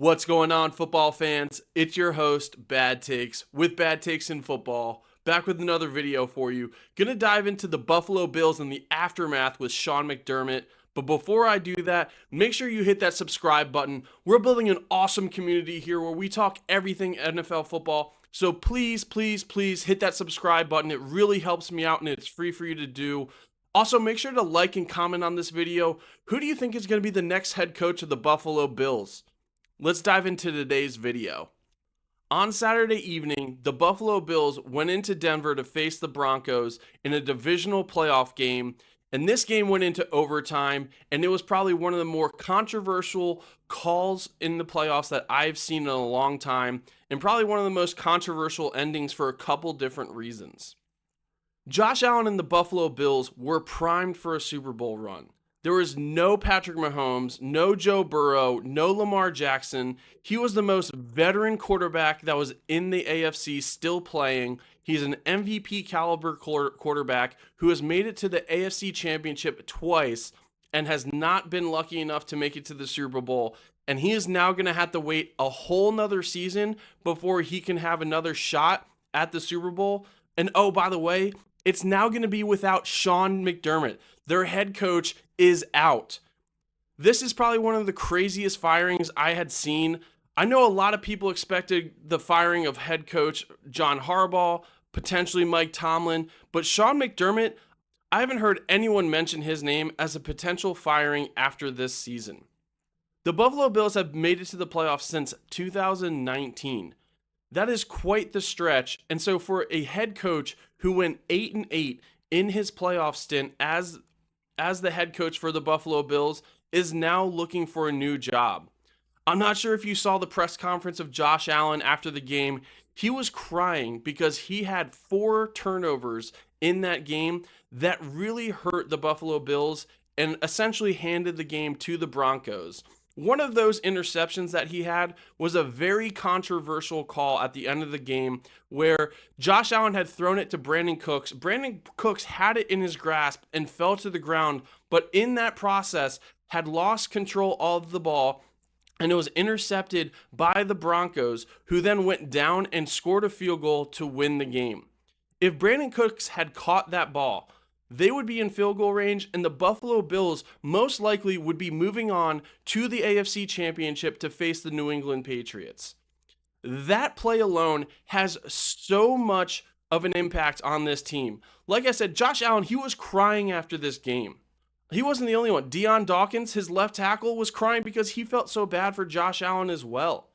What's going on, football fans? It's your host, Bad Takes, with Bad Takes in Football, back with another video for you. Gonna dive into the Buffalo Bills and the aftermath with Sean McDermott. But before I do that, make sure you hit that subscribe button. We're building an awesome community here where we talk everything NFL football. So please, please, please hit that subscribe button. It really helps me out and it's free for you to do. Also, make sure to like and comment on this video. Who do you think is going to be the next head coach of the Buffalo Bills? Let's dive into today's video. On Saturday evening, the Buffalo Bills went into Denver to face the Broncos in a divisional playoff game, and this game went into overtime, and it was probably one of the more controversial calls in the playoffs that I've seen in a long time, and probably one of the most controversial endings for a couple different reasons. Josh Allen and the Buffalo Bills were primed for a Super Bowl run. There was no Patrick Mahomes, no Joe Burrow, no Lamar Jackson. He was the most veteran quarterback that was in the AFC still playing. He's an MVP caliber quarterback who has made it to the AFC Championship twice and has not been lucky enough to make it to the Super Bowl. And he is now going to have to wait a whole nother season before he can have another shot at the Super Bowl. And oh, by the way, it's now going to be without Sean McDermott. Their head coach is out. This is probably one of the craziest firings I had seen. I know a lot of people expected the firing of head coach John Harbaugh, potentially Mike Tomlin, but Sean McDermott, I haven't heard anyone mention his name as a potential firing after this season. The Buffalo Bills have made it to the playoffs since 2019. That is quite the stretch, and so for a head coach who went 8-8 in his playoff stint as the head coach for the Buffalo Bills is now looking for a new job. I'm not sure if you saw the press conference of Josh Allen after the game. He was crying because he had 4 turnovers in that game that really hurt the Buffalo Bills and essentially handed the game to the Broncos. One of those interceptions that he had was a very controversial call at the end of the game where Josh Allen had thrown it to Brandon Cooks. Brandon Cooks had it in his grasp and fell to the ground, but in that process had lost control of the ball, and it was intercepted by the Broncos, who then went down and scored a field goal to win the game. If Brandon Cooks had caught that ball, they would be in field goal range, and the Buffalo Bills most likely would be moving on to the AFC Championship to face the New England Patriots. That play alone has so much of an impact on this team. Like I said, Josh Allen, he was crying after this game. He wasn't the only one. Deion Dawkins, his left tackle, was crying because he felt so bad for Josh Allen as well.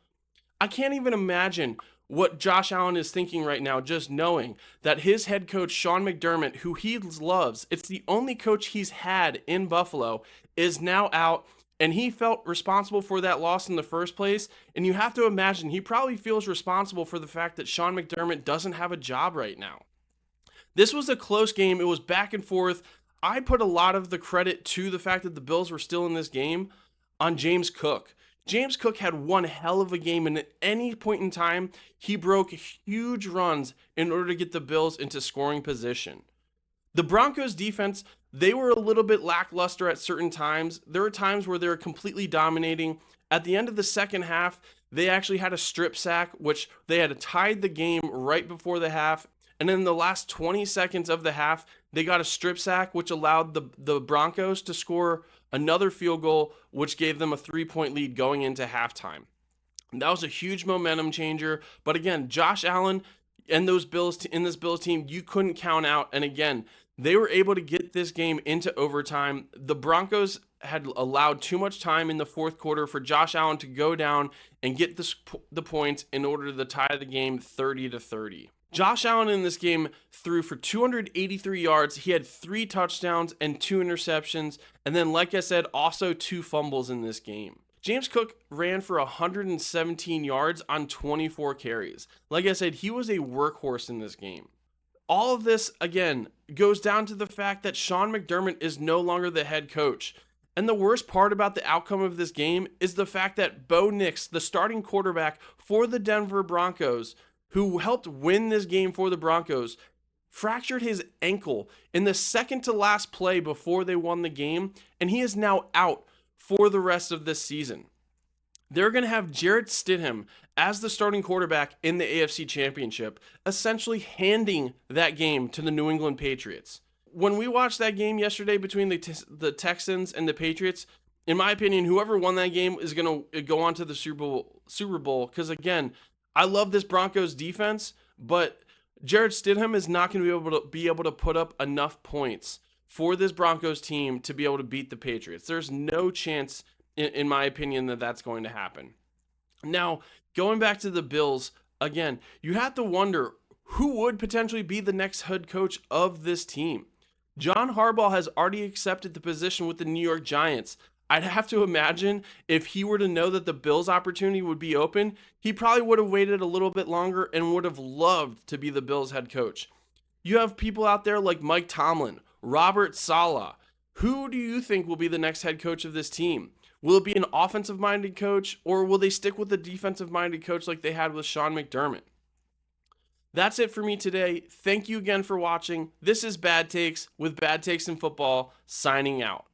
I can't even imagine what Josh Allen is thinking right now, just knowing that his head coach, Sean McDermott, who he loves, it's the only coach he's had in Buffalo, is now out, and he felt responsible for that loss in the first place. And you have to imagine he probably feels responsible for the fact that Sean McDermott doesn't have a job right now. This was a close game. It was back and forth. I put a lot of the credit to the fact that the Bills were still in this game on James Cook. James Cook had one hell of a game, and at any point in time, he broke huge runs in order to get the Bills into scoring position. The Broncos defense, they were a little bit lackluster at certain times. There were times where they were completely dominating. At the end of the second half, they actually had a strip sack, which they had tied the game right before the half. And in the last 20 seconds of the half, they got a strip sack, which allowed the Broncos to score another field goal, which gave them a 3-point lead going into halftime. And that was a huge momentum changer. But again, Josh Allen and those Bills in this Bills team, you couldn't count out. And again, they were able to get this game into overtime. The Broncos had allowed too much time in the fourth quarter for Josh Allen to go down and get the points in order to tie the game 30-30. Josh Allen in this game threw for 283 yards. He had 3 touchdowns and 2 interceptions. And then, like I said, also 2 fumbles in this game. James Cook ran for 117 yards on 24 carries. Like I said, he was a workhorse in this game. All of this, again, goes down to the fact that Sean McDermott is no longer the head coach. And the worst part about the outcome of this game is the fact that Bo Nix, the starting quarterback for the Denver Broncos, who helped win this game for the Broncos, fractured his ankle in the second to last play before they won the game, and he is now out for the rest of this season. they're going to have Jarrett Stidham as the starting quarterback in the AFC Championship, essentially handing that game to the New England Patriots. When we watched that game yesterday between the Texans and the Patriots, in my opinion, whoever won that game is going to go on to the Super Bowl because, again, I love this Broncos defense, but Jarrett Stidham is not going to be able to put up enough points for this Broncos team to be able to beat the Patriots. There's no chance, in my opinion, that that's going to happen. Now, going back to the Bills, again, you have to wonder who would potentially be the next head coach of this team. John Harbaugh has already accepted the position with the New York Giants. I'd have to imagine if he were to know that the Bills' opportunity would be open, he probably would have waited a little bit longer and would have loved to be the Bills' head coach. You have people out there like Mike Tomlin, Robert Saleh. Who do you think will be the next head coach of this team? Will it be an offensive-minded coach, or will they stick with the defensive-minded coach like they had with Sean McDermott? That's it for me today. Thank you again for watching. This is Bad Takes with Bad Takes in Football, signing out.